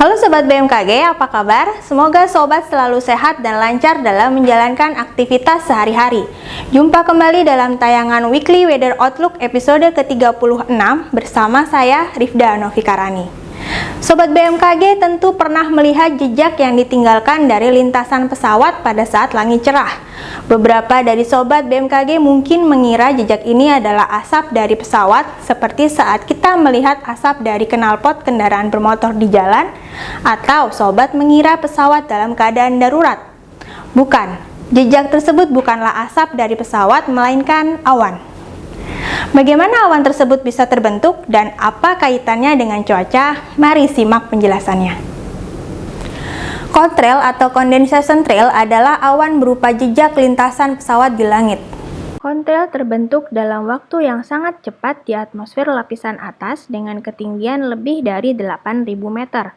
Halo Sobat BMKG, apa kabar? Semoga Sobat selalu sehat dan lancar dalam menjalankan aktivitas sehari-hari. Jumpa kembali dalam tayangan Weekly Weather Outlook episode ke-36 bersama saya, Rifda Novikarani. Sobat BMKG tentu pernah melihat jejak yang ditinggalkan dari lintasan pesawat pada saat langit cerah. Beberapa dari Sobat BMKG mungkin mengira jejak ini adalah asap dari pesawat, seperti saat kita melihat asap dari knalpot kendaraan bermotor di jalan, atau Sobat mengira pesawat dalam keadaan darurat. Bukan, jejak tersebut bukanlah asap dari pesawat, melainkan awan. Bagaimana awan tersebut bisa terbentuk dan apa kaitannya dengan cuaca? Mari simak penjelasannya. Contrail atau condensation trail adalah awan berupa jejak lintasan pesawat di langit. Contrail terbentuk dalam waktu yang sangat cepat di atmosfer lapisan atas dengan ketinggian lebih dari 8.000 meter.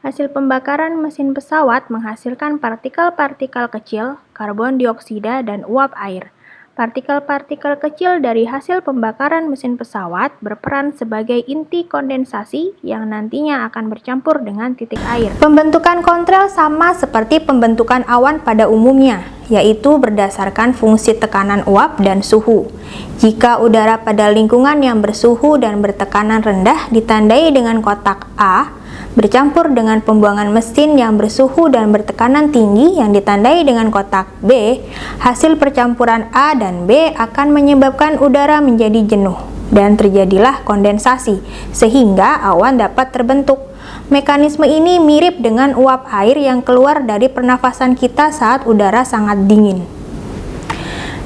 Hasil pembakaran mesin pesawat menghasilkan partikel-partikel kecil, karbon dioksida, dan uap air. Partikel-partikel kecil dari hasil pembakaran mesin pesawat berperan sebagai inti kondensasi yang nantinya akan bercampur dengan titik air. Pembentukan contrail sama seperti pembentukan awan pada umumnya, yaitu berdasarkan fungsi tekanan uap dan suhu. Jika udara pada lingkungan yang bersuhu dan bertekanan rendah ditandai dengan kotak A, bercampur dengan pembuangan mesin yang bersuhu dan bertekanan tinggi yang ditandai dengan kotak B, hasil percampuran A dan B akan menyebabkan udara menjadi jenuh dan terjadilah kondensasi sehingga awan dapat terbentuk. Mekanisme ini mirip dengan uap air yang keluar dari pernafasan kita saat udara sangat dingin.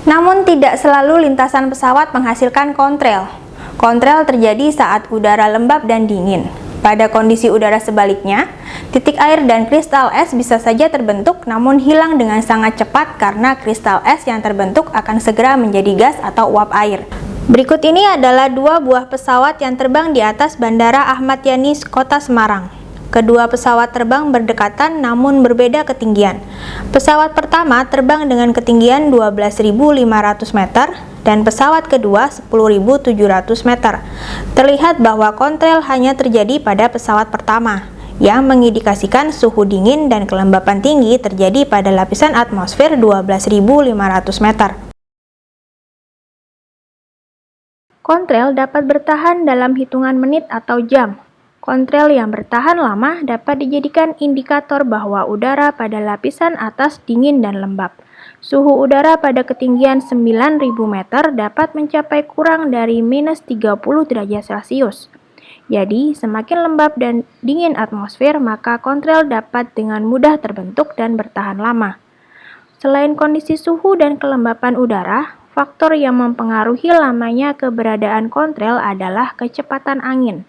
Namun tidak selalu lintasan pesawat menghasilkan contrail. Contrail terjadi saat udara lembab dan dingin. Pada kondisi udara sebaliknya, titik air dan kristal es bisa saja terbentuk namun hilang dengan sangat cepat karena kristal es yang terbentuk akan segera menjadi gas atau uap air. Berikut ini adalah dua buah pesawat yang terbang di atas Bandara Ahmad Yani, Kota Semarang. Kedua pesawat terbang berdekatan namun berbeda ketinggian. Pesawat pertama terbang dengan ketinggian 12.500 meter dan pesawat kedua 10.700 meter. Terlihat bahwa contrail hanya terjadi pada pesawat pertama, yang mengindikasikan suhu dingin dan kelembapan tinggi terjadi pada lapisan atmosfer 12.500 meter. Contrail dapat bertahan dalam hitungan menit atau jam. Contrail yang bertahan lama dapat dijadikan indikator bahwa udara pada lapisan atas dingin dan lembab. Suhu udara pada ketinggian 9.000 meter dapat mencapai kurang dari minus 30 derajat Celcius. Jadi, semakin lembab dan dingin atmosfer, maka contrail dapat dengan mudah terbentuk dan bertahan lama. Selain kondisi suhu dan kelembapan udara, faktor yang mempengaruhi lamanya keberadaan contrail adalah kecepatan angin.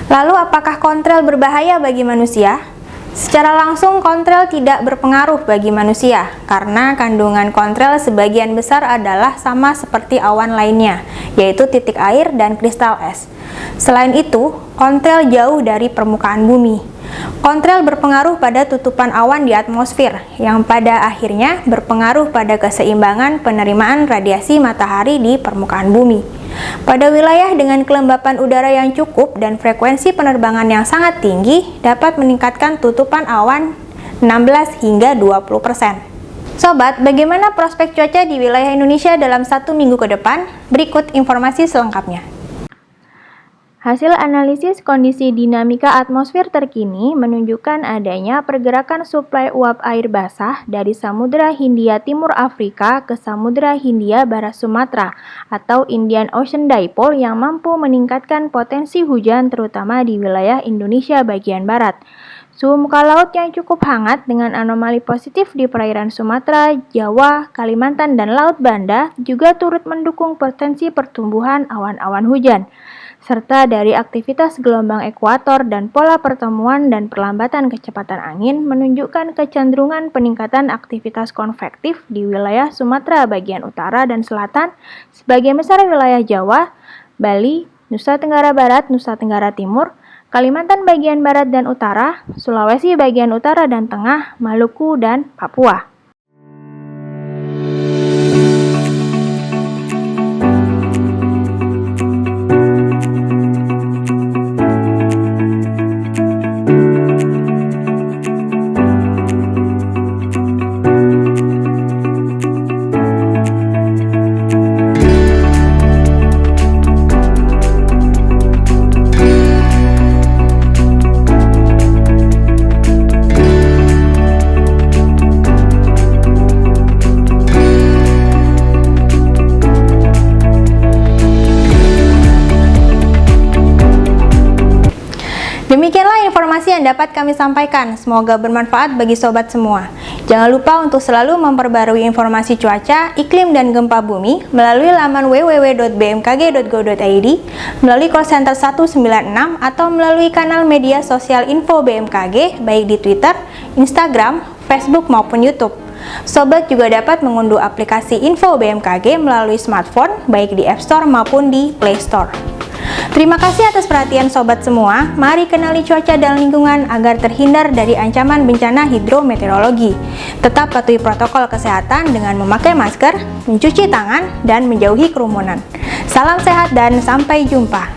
Lalu, apakah contrail berbahaya bagi manusia? Secara langsung, contrail tidak berpengaruh bagi manusia, karena kandungan contrail sebagian besar adalah sama seperti awan lainnya, yaitu titik air dan kristal es. Selain itu, contrail jauh dari permukaan bumi. Contrail berpengaruh pada tutupan awan di atmosfer, yang pada akhirnya berpengaruh pada keseimbangan penerimaan radiasi matahari di permukaan bumi. Pada wilayah dengan kelembapan udara yang cukup dan frekuensi penerbangan yang sangat tinggi dapat meningkatkan tutupan awan 16 hingga 20%. Sobat, bagaimana prospek cuaca di wilayah Indonesia dalam 1 minggu ke depan? Berikut informasi selengkapnya. Hasil analisis kondisi dinamika atmosfer terkini menunjukkan adanya pergerakan suplai uap air basah dari Samudra Hindia Timur Afrika ke Samudra Hindia Barat Sumatera atau Indian Ocean Dipole yang mampu meningkatkan potensi hujan terutama di wilayah Indonesia bagian barat. Suhu muka laut yang cukup hangat dengan anomali positif di perairan Sumatera, Jawa, Kalimantan, dan Laut Banda juga turut mendukung potensi pertumbuhan awan-awan hujan, serta dari aktivitas gelombang ekuator dan pola pertemuan dan perlambatan kecepatan angin menunjukkan kecenderungan peningkatan aktivitas konvektif di wilayah Sumatera bagian utara dan selatan, sebagian besar wilayah Jawa, Bali, Nusa Tenggara Barat, Nusa Tenggara Timur, Kalimantan bagian barat dan utara, Sulawesi bagian utara dan tengah, Maluku, dan Papua. yang dapat kami sampaikan. Semoga bermanfaat bagi sobat semua. Jangan lupa untuk selalu memperbarui informasi cuaca, iklim, dan gempa bumi melalui laman www.bmkg.go.id, melalui call center 196, atau melalui kanal media sosial info BMKG, baik di Twitter, Instagram, Facebook, maupun YouTube. Sobat juga dapat mengunduh aplikasi info BMKG melalui smartphone, baik di App Store maupun di Play Store. Terima kasih atas perhatian sobat semua. Mari kenali cuaca dan lingkungan agar terhindar dari ancaman bencana hidrometeorologi. Tetap patuhi protokol kesehatan dengan memakai masker, mencuci tangan, dan menjauhi kerumunan. Salam sehat dan sampai jumpa.